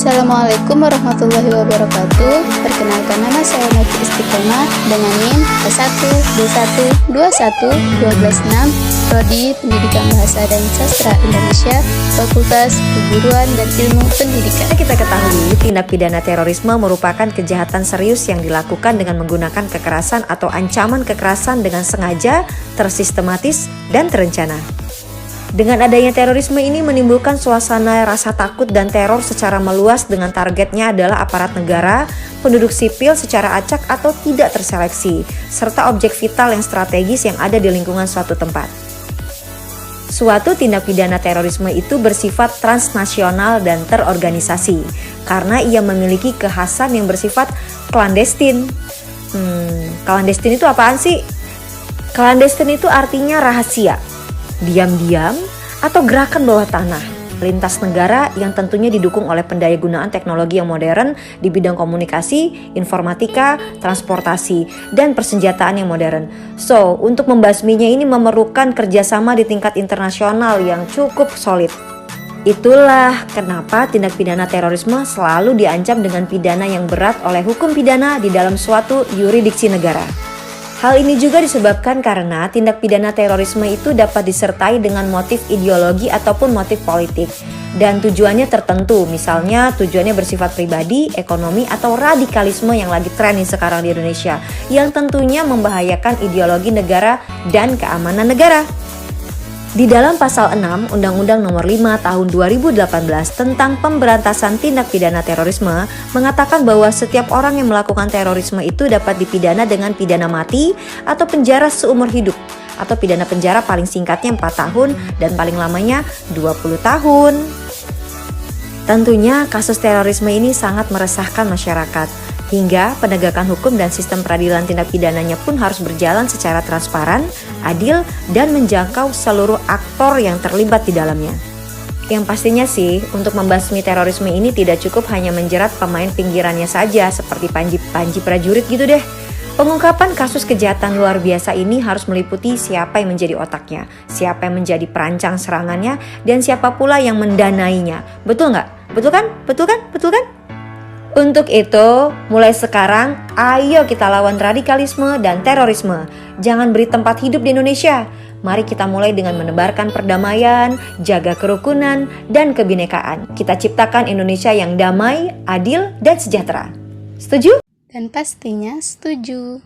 Assalamualaikum warahmatullahi wabarakatuh. Perkenalkan, nama saya Novi Istiqomah dengan NIM A1D1212126, Prodi Pendidikan Bahasa dan Sastra Indonesia, Fakultas Keguruan dan Ilmu Pendidikan. Kita ketahui tindak pidana terorisme merupakan kejahatan serius yang dilakukan dengan menggunakan kekerasan atau ancaman kekerasan dengan sengaja, tersistematis, dan terencana. Dengan adanya terorisme ini menimbulkan suasana rasa takut dan teror secara meluas dengan targetnya adalah aparat negara, penduduk sipil secara acak atau tidak terseleksi, serta objek vital yang strategis yang ada di lingkungan suatu tempat. Suatu tindak pidana terorisme itu bersifat transnasional dan terorganisasi karena ia memiliki kekhasan yang bersifat klandestin. Klandestin itu apaan sih? Klandestin itu artinya rahasia, diam-diam, atau gerakan bawah tanah, lintas negara yang tentunya didukung oleh pendayagunaan teknologi yang modern di bidang komunikasi, informatika, transportasi, dan persenjataan yang modern. So, untuk membasminya ini memerlukan kerjasama di tingkat internasional yang cukup solid. Itulah kenapa tindak pidana terorisme selalu diancam dengan pidana yang berat oleh hukum pidana di dalam suatu yurisdiksi negara. Hal ini juga disebabkan karena tindak pidana terorisme itu dapat disertai dengan motif ideologi ataupun motif politik dan tujuannya tertentu, misalnya tujuannya bersifat pribadi, ekonomi, atau radikalisme yang lagi tren sekarang di Indonesia yang tentunya membahayakan ideologi negara dan keamanan negara. Di dalam pasal 6 Undang-Undang Nomor 5 Tahun 2018 tentang pemberantasan tindak pidana terorisme mengatakan bahwa setiap orang yang melakukan terorisme itu dapat dipidana dengan pidana mati atau penjara seumur hidup atau pidana penjara paling singkatnya 4 tahun dan paling lamanya 20 tahun. Tentunya kasus terorisme ini sangat meresahkan masyarakat, hingga penegakan hukum dan sistem peradilan tindak pidananya pun harus berjalan secara transparan, adil, dan menjangkau seluruh aktor yang terlibat di dalamnya. Yang pastinya sih, untuk membasmi terorisme ini tidak cukup hanya menjerat pemain pinggirannya saja seperti panji prajurit gitu deh. Pengungkapan kasus kejahatan luar biasa ini harus meliputi siapa yang menjadi otaknya, siapa yang menjadi perancang serangannya, dan siapa pula yang mendanainya. Betul nggak? Betul kan? Betul kan? Betul kan? Untuk itu, mulai sekarang, ayo kita lawan radikalisme dan terorisme. Jangan beri tempat hidup di Indonesia. Mari kita mulai dengan menebarkan perdamaian, jaga kerukunan, dan kebinekaan. Kita ciptakan Indonesia yang damai, adil, dan sejahtera. Setuju? Dan pastinya setuju.